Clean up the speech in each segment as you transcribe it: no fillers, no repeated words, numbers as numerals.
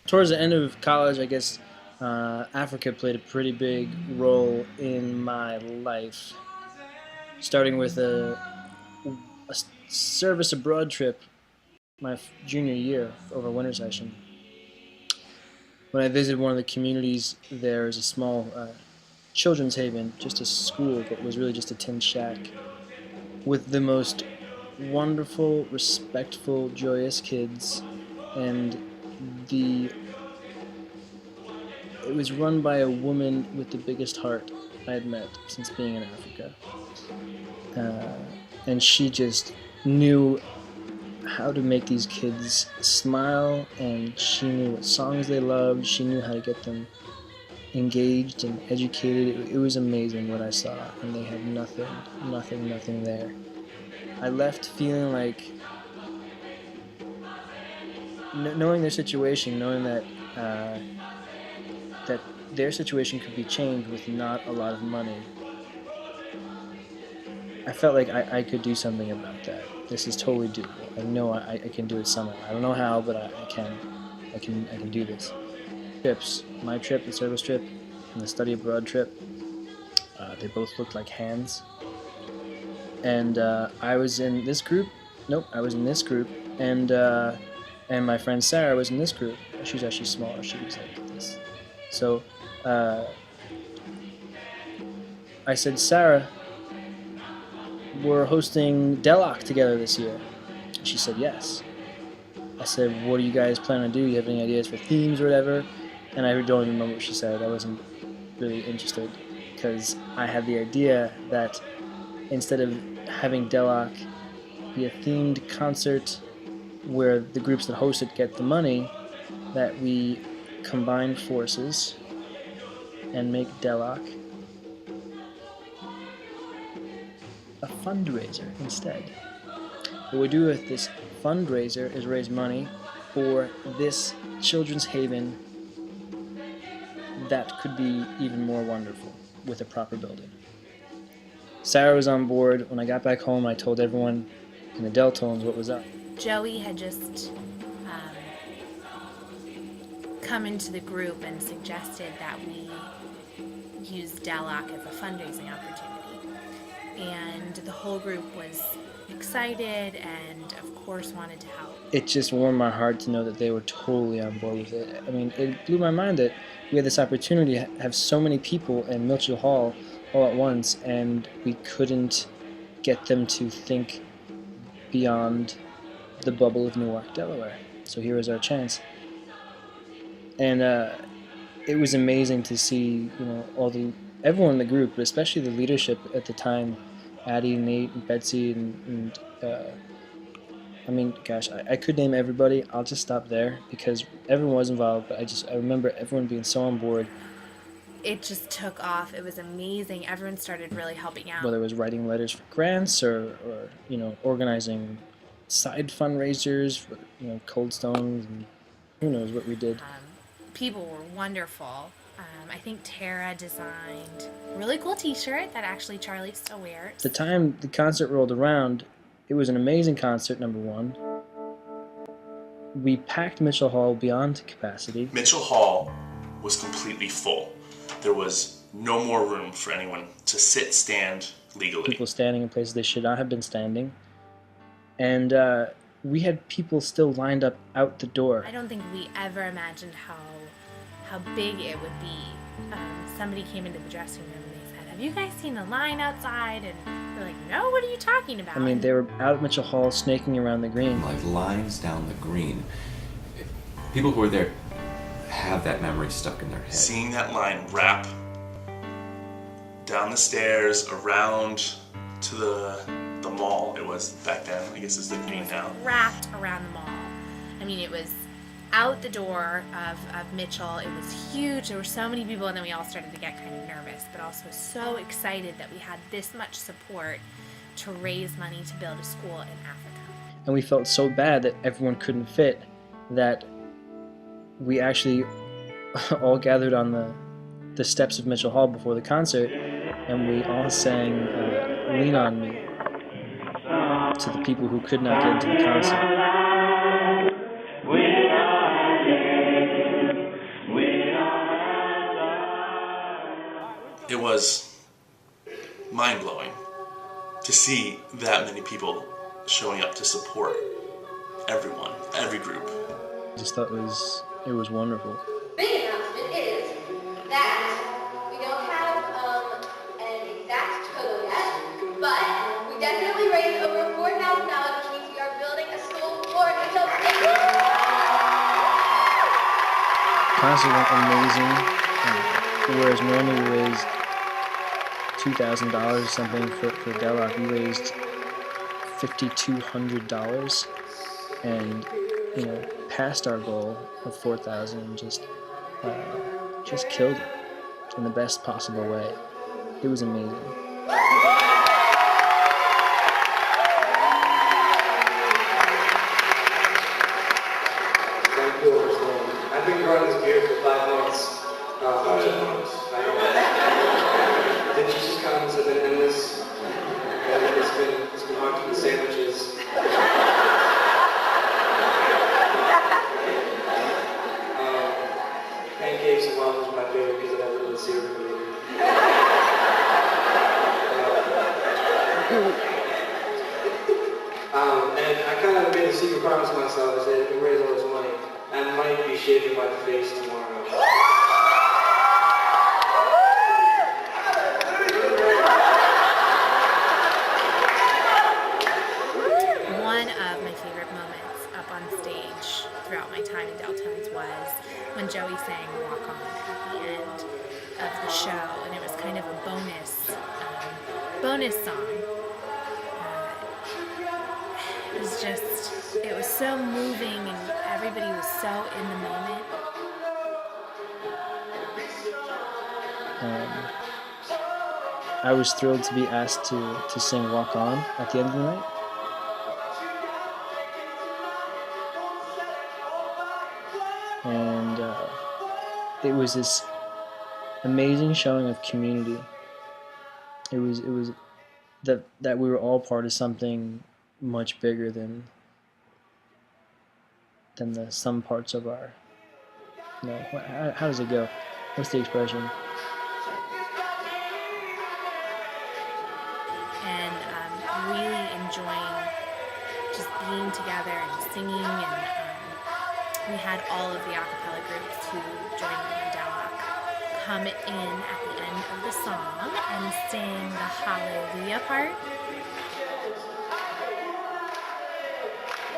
Towards the end of college, I guess Africa played a pretty big role in my life, starting with a service abroad trip my junior year over winter session. When I visited one of the communities, there was a small children's haven, just a school, but it was really just a tin shack, with the most wonderful, respectful, joyous kids, and it was run by a woman with the biggest heart I had met since being in Africa. And she just knew how to make these kids smile, and she knew what songs they loved. She knew how to get them engaged and educated. It was amazing what I saw, and they had nothing there. I left feeling like, knowing their situation, knowing that that their situation could be changed with not a lot of money. I felt like I could do something about that. This is totally doable. I know I can do it somehow. I don't know how, but I can. I can do this. Trips, my trip, the service trip, and the study abroad trip, they both looked like hands. And I was in this group. Nope, I was in this group, and my friend Sarah was in this group. She was actually smaller. She was like this. So I said, Sarah, we're hosting Deloc together this year. She said yes. I said, what do you guys plan to do? You have any ideas for themes or whatever? And I don't even remember what she said. I wasn't really interested, because I had the idea that instead of having Deloc be a themed concert where the groups that host it get the money, that we combine forces and make Deloc a fundraiser instead. What we do with this fundraiser is raise money for this children's haven that could be even more wonderful with a proper building. Sarah was on board. When I got back home, I told everyone in the Deltones what was up. Joey had just come into the group and suggested that we use Deloc as a fundraising opportunity. And the whole group was excited and, of course, wanted to help. It just warmed my heart to know that they were totally on board with it. I mean, it blew my mind that we had this opportunity to have so many people in Mitchell Hall all at once, and we couldn't get them to think beyond the bubble of Newark, Delaware. So here was our chance. And it was amazing to see, everyone in the group, but especially the leadership at the time, Addie, Nate, and Betsy, and I mean, gosh, I could name everybody. I'll just stop there because everyone was involved, but I remember everyone being so on board. It just took off. It was amazing. Everyone started really helping out. Whether it was writing letters for grants or organizing side fundraisers for, Cold Stones, and who knows what we did. People were wonderful. I think Tara designed a really cool t-shirt that actually Charlie still wears. The time the concert rolled around, it was an amazing concert, number one. We packed Mitchell Hall beyond capacity. Mitchell Hall was completely full. There was no more room for anyone to sit, stand legally. People standing in places they should not have been standing. And we had people still lined up out the door. I don't think we ever imagined how big it would be. Somebody came into the dressing room and they said, have you guys seen the line outside? And we're like, no, what are you talking about? I mean, they were out at Mitchell Hall snaking around the green. Like lines down the green. People who were there have that memory stuck in their head. Seeing that line wrap down the stairs, around to the mall, it was back then, I guess it's the green now. Wrapped around the mall. I mean, it was out the door of Mitchell. It was huge. There were so many people, and then we all started to get kind of nervous, but also so excited that we had this much support to raise money to build a school in Africa. And we felt so bad that everyone couldn't fit that we actually all gathered on the steps of Mitchell Hall before the concert, and we all sang Lean on Me to the people who could not get into the concert. It was mind-blowing to see that many people showing up to support everyone, every group. I just thought it was wonderful. Big announcement is that we don't have an exact total yet, but we definitely raised over $4,000, which means we are building a school for Mitchell. Concert went amazing. Whereas normally we raised $2,000 or something for Deltones, we raised $5,200, and passed our goal of $4,000 and just killed it in the best possible way. It was amazing. I've been growing this beard for 5 months. The cheese comes have been endless. And it's been hard to eat sandwiches. Pancakes and waffles are my favorite because I never really see everybody. And I kind of made a secret promise to myself is that if we raise all this money, I might be shaving my face tomorrow. One of my favorite moments up on stage throughout my time in Deltones was when Joey sang Walk On at the end of the show, and it was kind of a bonus song. It was so moving, and everybody was so in the moment. I was thrilled to be asked to sing Walk On at the end of the night. And it was this amazing showing of community. It was that we were all part of something much bigger than the sum parts of our. How does it go? What's the expression? And really enjoying just being together and singing, and we had all of the a cappella groups who joined me in Deltones come in at the end of the song and sing the Hallelujah part.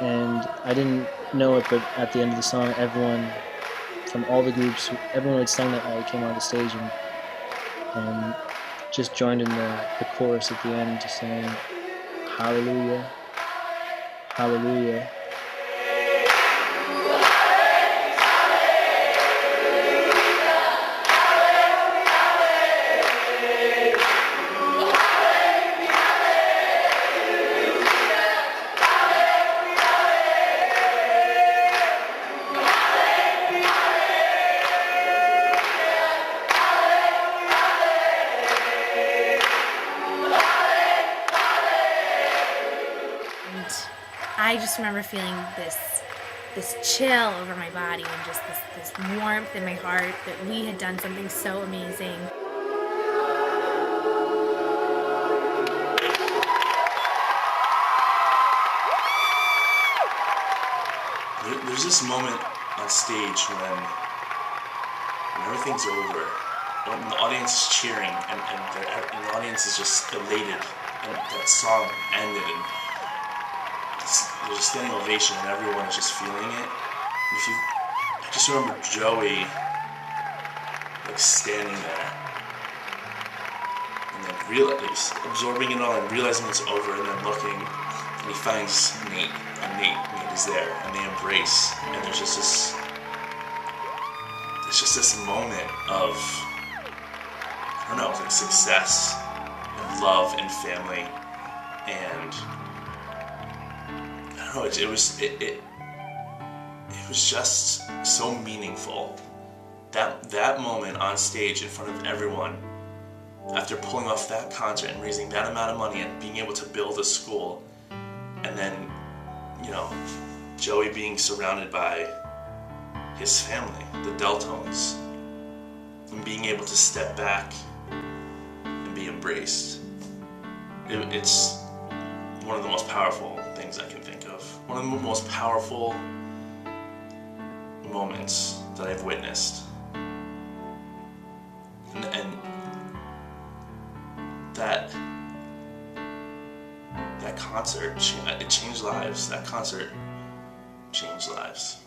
And I didn't know it, but at the end of the song, everyone from all the groups, everyone who had sang that night came on the stage and just joined in the chorus at the end, just saying, Hallelujah, Hallelujah. I just remember feeling this chill over my body and just this warmth in my heart that we had done something so amazing. There's this moment on stage when everything's over, when the audience is cheering and the audience is just elated, and that song ended, and there's a standing ovation and everyone is just feeling it. I just remember Joey standing there and then absorbing it all and realizing it's over, and then looking, and he finds Nate, and Nate is there, and they embrace, and there's just this moment of, I don't know, success and love and family, and I don't know, it was just so meaningful. That moment on stage in front of everyone, after pulling off that concert and raising that amount of money and being able to build a school, and then, you know, Joey being surrounded by his family, the Deltones, and being able to step back and be embraced. It's one of the most powerful things I can think of. One of the most powerful moments that I've witnessed. And that concert, it changed lives. That concert changed lives.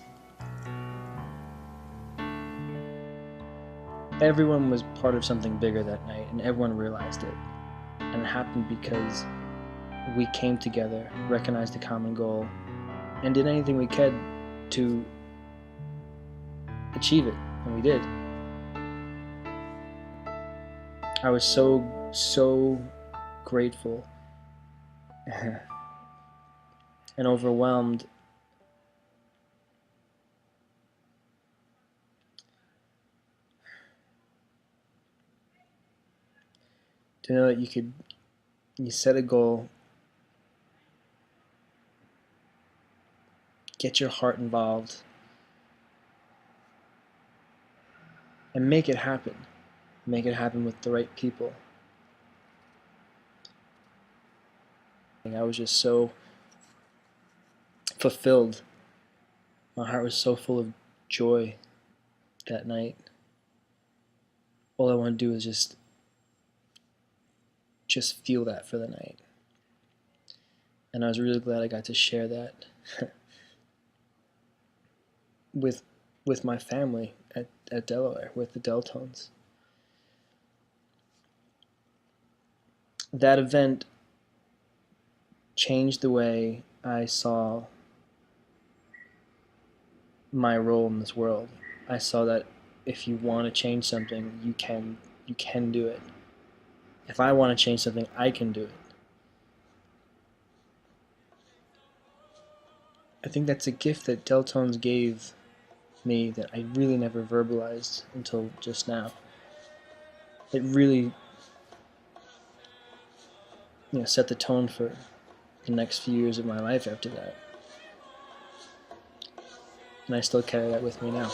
Everyone was part of something bigger that night, and everyone realized it. And it happened because we came together, recognized a common goal, and did anything we could to achieve it, and we did. I was so grateful and overwhelmed to know that you set a goal, get your heart involved, and make it happen. Make it happen with the right people. I was just so fulfilled. My heart was so full of joy that night. All I wanted to do was just feel that for the night. And I was really glad I got to share that with my family at Delaware, with the Deltones. That event changed the way I saw my role in this world. I saw that if you want to change something, you can do it. If I want to change something, I can do it. I think that's a gift that Deltones gave me that I really never verbalized until just now. It really, set the tone for the next few years of my life after that. And I still carry that with me now.